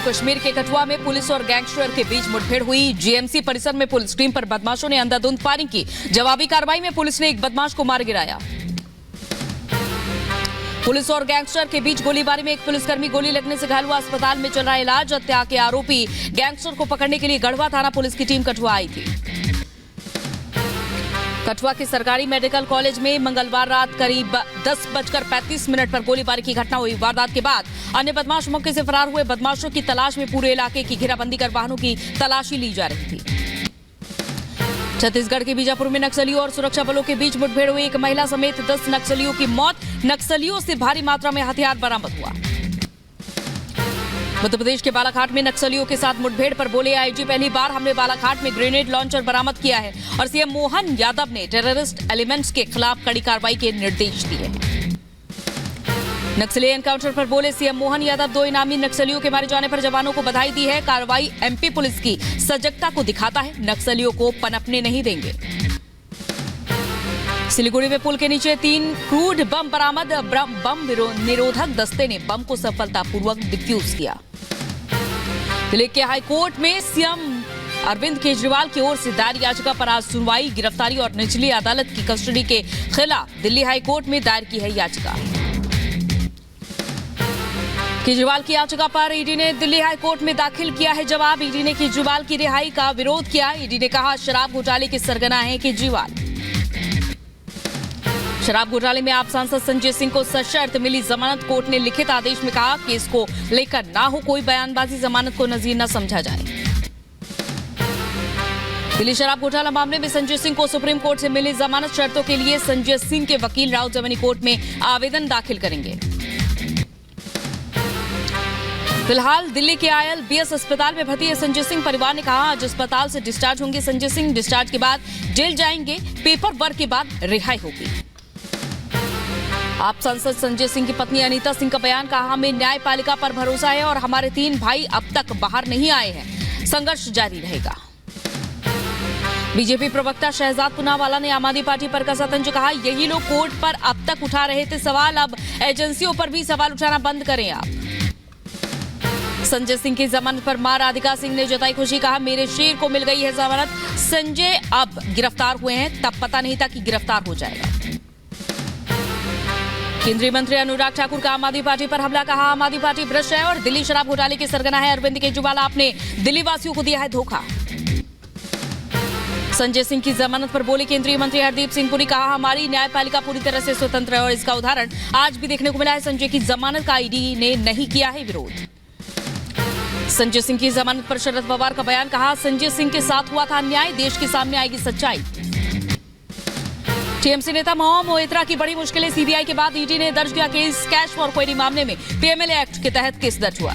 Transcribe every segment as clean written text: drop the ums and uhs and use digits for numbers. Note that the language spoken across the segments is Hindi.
कश्मीर के कठुआ में पुलिस और गैंगस्टर के बीच मुठभेड़ हुई। जीएमसी परिसर में पुलिस टीम पर बदमाशों ने अंधाधुंध फायरिंग की। जवाबी कार्रवाई में पुलिस ने एक बदमाश को मार गिराया। पुलिस और गैंगस्टर के बीच गोलीबारी में एक पुलिसकर्मी गोली लगने से घायल हुआ। अस्पताल में चल रहा इलाज। हत्या के आरोपी गैंगस्टर को पकड़ने के लिए गढ़वा थाना पुलिस की टीम कठुआ आई थी। कठुआ के सरकारी मेडिकल कॉलेज में मंगलवार रात करीब 10:35 पर गोलीबारी की घटना हुई। वारदात के बाद अन्य बदमाश मौके से फरार हुए। बदमाशों की तलाश में पूरे इलाके की घेराबंदी कर वाहनों की तलाशी ली जा रही थी। छत्तीसगढ़ के बीजापुर में नक्सलियों और सुरक्षा बलों के बीच मुठभेड़ हुई। एक महिला समेत 10 नक्सलियों की मौत। नक्सलियों से भारी मात्रा में हथियार बरामद हुआ। मध्य प्रदेश के बालाघाट में नक्सलियों के साथ मुठभेड़ पर बोले आईजी, पहली बार हमने बालाघाट में ग्रेनेड लॉन्चर बरामद किया है। और सीएम मोहन यादव ने टेररिस्ट एलिमेंट्स के खिलाफ कड़ी कार्रवाई के निर्देश दिए। नक्सली एनकाउंटर पर बोले सीएम मोहन यादव, 2 इनामी नक्सलियों के मारे जाने पर जवानों को बधाई दी है। कार्रवाई एमपी पुलिस की सजगता को दिखाता है। नक्सलियों को पनपने नहीं देंगे। सिलीगुड़ी में पुल के नीचे 3 क्रूड बम बरामद। बम निरोधक दस्ते ने बम को सफलतापूर्वक डिफ्यूज किया। दिल्ली के हाईकोर्ट में सीएम अरविंद केजरीवाल की ओर से दायर याचिका पर आज सुनवाई। गिरफ्तारी और निचली अदालत की कस्टडी के खिलाफ दिल्ली हाईकोर्ट में दायर की है याचिका। केजरीवाल की याचिका पर ईडी ने दिल्ली हाईकोर्ट में दाखिल किया है जवाब। ईडी ने केजरीवाल की रिहाई का विरोध किया। ईडी ने कहा, शराब घोटाले के सरगना है केजरीवाल। शराब घोटाले में आप सांसद संजय सिंह को सशर्त मिली जमानत। कोर्ट ने लिखित आदेश में कहा कि इसको लेकर ना हो कोई बयानबाजी, जमानत को नजीर न समझा जाए। दिल्ली शराब घोटाला मामले में संजय सिंह को सुप्रीम कोर्ट से मिली जमानत। शर्तों के लिए संजय सिंह के वकील राउत जमानी कोर्ट में आवेदन दाखिल करेंगे। फिलहाल दिल्ली के ILBS अस्पताल में भर्ती है संजय सिंह। परिवार ने कहा आज अस्पताल से डिस्चार्ज होंगे संजय सिंह। डिस्चार्ज के बाद जेल जाएंगे। पेपर वर्क के बाद रिहाई होगी। आप सांसद संजय सिंह की पत्नी अनीता सिंह का बयान, कहा हमें न्यायपालिका पर भरोसा है और हमारे 3 भाई अब तक बाहर नहीं आए हैं। संघर्ष जारी रहेगा। बीजेपी प्रवक्ता शहजाद पूनावाला ने आम आदमी पार्टी पर कसा तंज। कहा यही लोग कोर्ट पर अब तक उठा रहे थे सवाल, अब एजेंसियों पर भी सवाल उठाना बंद करें आप। संजय सिंह की जमानत पर मां राधिका सिंह ने जताई खुशी। कहा मेरे शेर को मिल गई है जमानत। संजय अब गिरफ्तार हुए हैं, तब पता नहीं था कि गिरफ्तार हो जाएगा। केंद्रीय मंत्री अनुराग ठाकुर का आम आदमी पार्टी पर हमला। कहा आम आदमी पार्टी भ्रष्ट है और दिल्ली शराब घोटाले के सरगना है अरविंद केजरीवाल। आपने दिल्ली वासियों को दिया है धोखा। संजय सिंह की जमानत पर बोले केंद्रीय मंत्री हरदीप सिंह पुरी। कहा हमारी न्यायपालिका पूरी तरह से स्वतंत्र है और इसका उदाहरण आज भी देखने को मिला है। संजय की जमानत का ईडी ने नहीं किया है विरोध। संजय सिंह की जमानत पर शरद पवार का बयान। कहा संजय सिंह के साथ हुआ था अन्याय, देश के सामने आएगी सच्चाई। टीएमसी नेता महुआ मोइत्रा की बड़ी मुश्किलें। सीबीआई के बाद ईडी ने दर्ज किया केस। कैश फॉर क्वेरी मामले में पीएमएलए एक्ट के तहत केस दर्ज हुआ।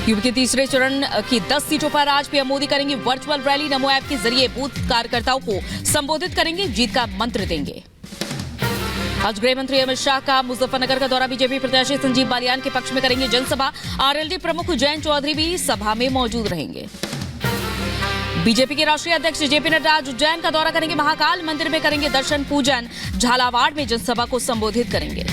यूपी के तीसरे चरण की 10 सीटों पर आज पीएम मोदी करेंगे वर्चुअल रैली। नमो ऐप के जरिए बूथ कार्यकर्ताओं को संबोधित करेंगे, जीत का मंत्र देंगे। आज गृह मंत्री अमित शाह का मुजफ्फरनगर का दौरा। बीजेपी प्रत्याशी संजीव बालियान के पक्ष में करेंगे जनसभा। आरएलडी प्रमुख जयंत चौधरी भी सभा में मौजूद रहेंगे। बीजेपी के राष्ट्रीय अध्यक्ष जेपी नड्डा आज उज्जैन का दौरा करेंगे। महाकाल मंदिर में करेंगे दर्शन पूजन। झालावाड़ में जनसभा को संबोधित करेंगे।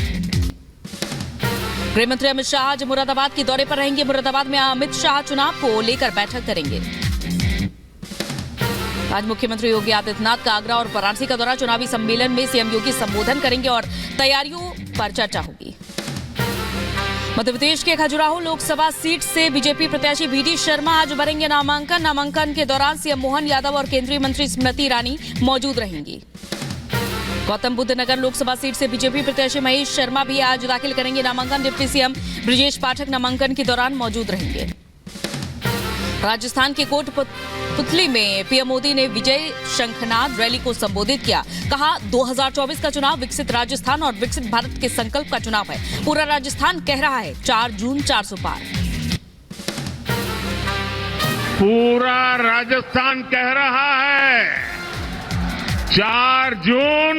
गृह मंत्री अमित शाह आज मुरादाबाद के दौरे पर रहेंगे। मुरादाबाद में अमित शाह चुनाव को लेकर बैठक करेंगे। आज मुख्यमंत्री योगी आदित्यनाथ का आगरा और वाराणसी का दौरा। चुनावी सम्मेलन में सीएम योगी संबोधन करेंगे और तैयारियों पर चर्चा होगी। मध्य प्रदेश के खजुराहो लोकसभा सीट से बीजेपी प्रत्याशी VD शर्मा आज भरेंगे नामांकन। नामांकन के दौरान सीएम मोहन यादव और केंद्रीय मंत्री स्मृति ईरानी मौजूद रहेंगी। गौतम बुद्ध नगर लोकसभा सीट से बीजेपी प्रत्याशी महेश शर्मा भी आज दाखिल करेंगे नामांकन। डिप्टी सीएम ब्रजेश पाठक नामांकन के दौरान मौजूद रहेंगे। राजस्थान के कोटपुतली में पीएम मोदी ने विजय शंखनाद रैली को संबोधित किया। कहा 2024 का चुनाव विकसित राजस्थान और विकसित भारत के संकल्प का चुनाव है। पूरा राजस्थान कह रहा है 4 जून 400 पार। पूरा राजस्थान कह रहा है 4 जून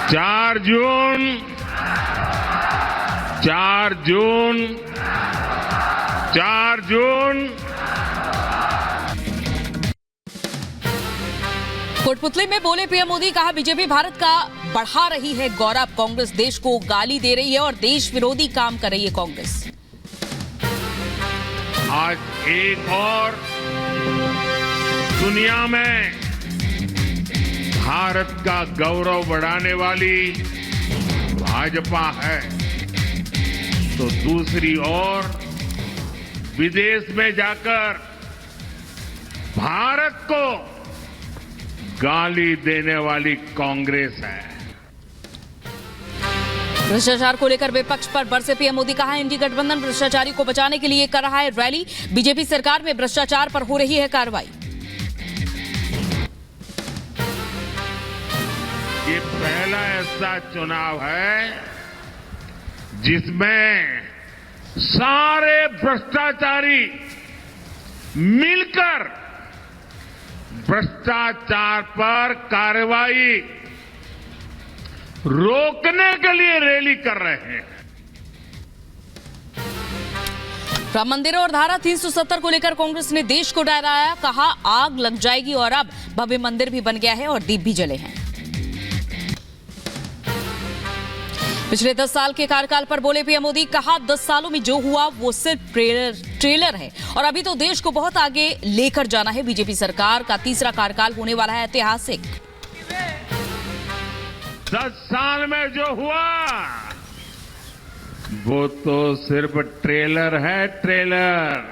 4 जून 4 जून 4 जून कोटपुतली में बोले पीएम मोदी, कहा बीजेपी भारत का बढ़ा रही है गौरव, कांग्रेस देश को गाली दे रही है और देश विरोधी काम कर रही है कांग्रेस। आज एक और दुनिया में भारत का गौरव बढ़ाने वाली भाजपा है, तो दूसरी ओर विदेश में जाकर भारत को गाली देने वाली कांग्रेस है। भ्रष्टाचार को लेकर विपक्ष पर बरसे पीएम मोदी, कहा इंडी गठबंधन भ्रष्टाचारी को बचाने के लिए कर रहा है रैली, बीजेपी सरकार में भ्रष्टाचार पर हो रही है कार्रवाई। ये पहला ऐसा चुनाव है जिसमें सारे भ्रष्टाचारी मिलकर भ्रष्टाचार पर कार्रवाई रोकने के लिए रैली कर रहे हैं। राम मंदिर और धारा 370 को लेकर कांग्रेस ने देश को डराया, कहा आग लग जाएगी और अब भव्य मंदिर भी बन गया है और दीप भी जले हैं। पिछले 10 साल के कार्यकाल पर बोले पीएम मोदी, कहा 10 सालों में जो हुआ वो सिर्फ ट्रेलर है और अभी तो देश को बहुत आगे लेकर जाना है। बीजेपी सरकार का तीसरा कार्यकाल होने वाला है ऐतिहासिक। 10 साल में जो हुआ वो तो सिर्फ ट्रेलर है, ट्रेलर।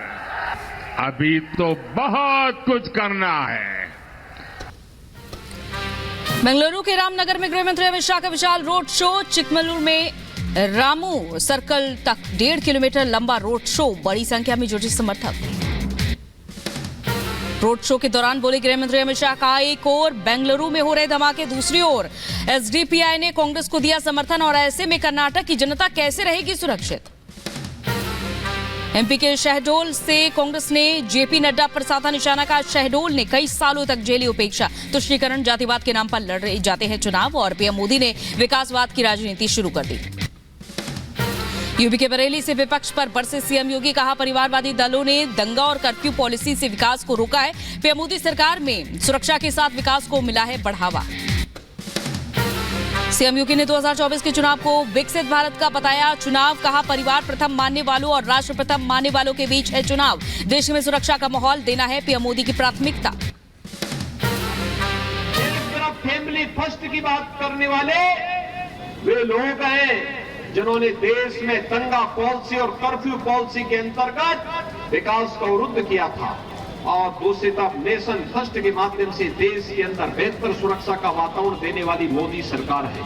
अभी तो बहुत कुछ करना है। बेंगलुरु के रामनगर में गृह मंत्री अमित शाह का विशाल रोड शो, चिकमगलुरु में रामू सर्कल तक 1.5 किलोमीटर लंबा रोड शो, बड़ी संख्या में जुटे समर्थक। रोड शो के दौरान बोले गृह मंत्री अमित शाह, कहा एक ओर बेंगलुरु में हो रहे धमाके, दूसरी ओर एसडीपीआई ने कांग्रेस को दिया समर्थन और ऐसे में कर्नाटक की जनता कैसे रहेगी सुरक्षित। एमपी के शहडोल से कांग्रेस ने जेपी नड्डा पर साधा निशाना, का शहडोल ने कई सालों तक जेली उपेक्षा, तुष्टीकरण, जातिवाद के नाम पर लड़े जाते हैं चुनाव और पीएम मोदी ने विकासवाद की राजनीति शुरू कर दी। यूपी के बरेली से विपक्ष पर बरसे सीएम योगी, कहा परिवारवादी दलों ने दंगा और कर्फ्यू पॉलिसी से विकास को रोका है, पीएम मोदी सरकार में सुरक्षा के साथ विकास को मिला है बढ़ावा। सीएम योगी ने 2024 के चुनाव को विकसित भारत का बताया चुनाव, कहा परिवार प्रथम मानने वालों और राष्ट्र प्रथम मानने वालों के बीच है चुनाव, देश में सुरक्षा का माहौल देना है पीएम मोदी की प्राथमिकता। एक तरफ फैमिली फर्स्ट की बात करने वाले वे लोग हैं जिन्होंने देश में दंगा पॉलिसी और कर्फ्यू पॉलिसी के अंतर्गत विकास को अवरुद्ध किया था और दूसरी तरफ नेशन फर्स्ट के माध्यम से देश के अंदर बेहतर सुरक्षा का वातावरण देने वाली मोदी सरकार है।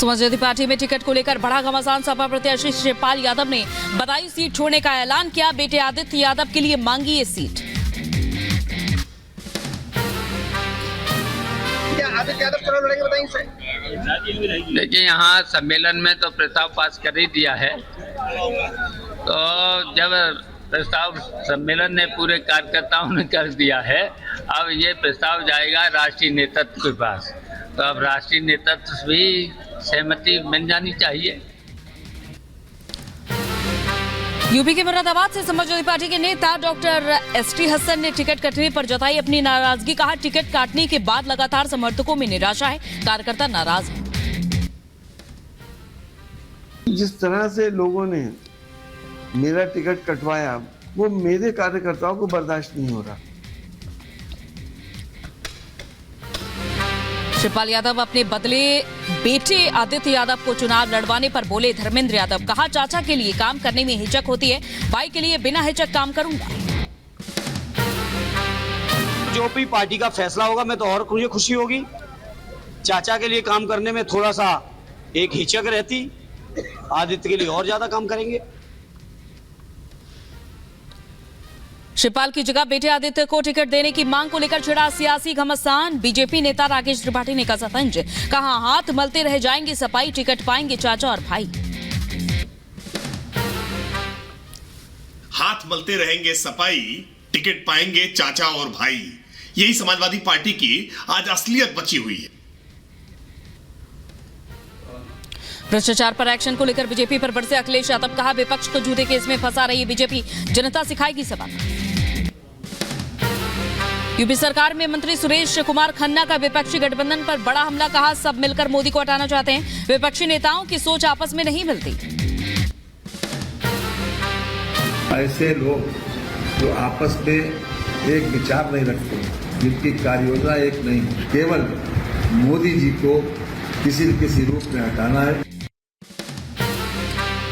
समाजवादी पार्टी में टिकट को लेकर बढ़ा घमासान, सपा प्रत्याशी शिवपाल यादव ने बदायूं सीट छोड़ने का ऐलान किया, बेटे आदित्य यादव के लिए मांगी ये सीट। देखिए यहाँ सम्मेलन में तो प्रस्ताव पास कर ही दिया है, तो जब प्रस्ताव सम्मेलन ने पूरे कार्यकर्ताओं ने कर दिया है, अब ये प्रस्ताव जाएगा राष्ट्रीय नेतृत्व के पास, तो अब राष्ट्रीय नेतृत्व भी सहमति बन जानी चाहिए। यूपी के मुरादाबाद से समाजवादी पार्टी के नेता डॉक्टर एसटी हसन ने टिकट कटने पर जताई अपनी नाराजगी, कहा टिकट काटने के बाद लगातार समर्थकों में निराशा है, कार्यकर्ता नाराज है। जिस तरह से लोगों ने मेरा टिकट कटवाया वो मेरे कार्यकर्ताओं को बर्दाश्त नहीं हो रहा। शिवपाल यादव अपने बदले बेटे आदित्य यादव को चुनाव लड़वाने पर बोले धर्मेंद्र यादव, कहा चाचा के लिए काम करने में हिचक होती है, भाई के लिए बिना हिचक काम करूंगा। जो भी पार्टी का फैसला होगा मैं तो और मुझे खुशी होगी, चाचा के लिए काम करने में थोड़ा सा एक हिचक रहती, आदित्य के लिए और ज्यादा काम करेंगे। शिवपाल की जगह बेटे आदित्य को टिकट देने की मांग को लेकर छिड़ा सियासी घमासान, बीजेपी नेता राकेश त्रिपाठी ने कसा तंज, कहा हाथ मलते रह जाएंगे सपाई, टिकट पाएंगे चाचा और भाई। हाथ मलते रहेंगे सपाई, टिकट पाएंगे चाचा और भाई, यही समाजवादी पार्टी की आज असलियत बची हुई है। भ्रष्टाचार पर एक्शन को लेकर बीजेपी पर बरसे अखिलेश यादव, कहा विपक्ष को झूठे केस में फंसा रही है बीजेपी, जनता सिखाएगी सबक। यूपी सरकार में मंत्री सुरेश कुमार खन्ना का विपक्षी गठबंधन पर बड़ा हमला, कहा सब मिलकर मोदी को हटाना चाहते हैं। विपक्षी नेताओं की सोच आपस में नहीं मिलती। ऐसे लोग जो आपस में एक विचार नहीं रखते, जिनकी कार्य योजना एक नहीं, केवल मोदी जी को किसी न किसी रूप में हटाना है।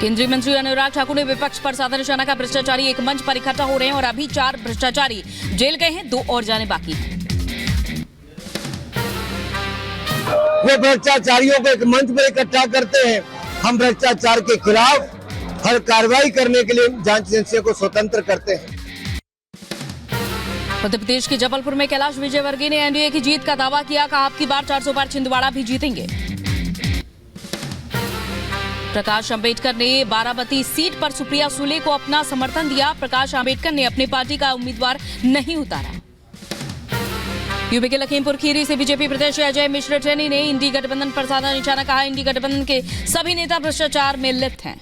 केंद्रीय मंत्री अनुराग ठाकुर ने विपक्ष पर साधा निशाना का भ्रष्टाचारी एक मंच पर इकट्ठा हो रहे हैं और अभी 4 भ्रष्टाचारी जेल गए हैं, 2 और जाने बाकी हैं। वो भ्रष्टाचारियों को एक मंच पर इकट्ठा करते हैं। हम भ्रष्टाचार के खिलाफ हर कार्रवाई करने के लिए जांच एजेंसियों को स्वतंत्र करते हैं। मध्य प्रदेश के जबलपुर में कैलाश विजयवर्गीय ने एनडीए की जीत का दावा किया, कहा अब की बार 400 बार छिंदवाड़ा भी जीतेंगे। प्रकाश अंबेडकर ने बाराबती सीट पर सुप्रिया सुले को अपना समर्थन दिया। प्रकाश अंबेडकर ने अपनी पार्टी का उम्मीदवार नहीं उतारा। यूपी के लखीमपुर खीरी से बीजेपी प्रत्याशी अजय मिश्र टेनी ने इंडी गठबंधन पर साधा निशाना, कहा इंडी गठबंधन के सभी नेता भ्रष्टाचार में लिप्त हैं।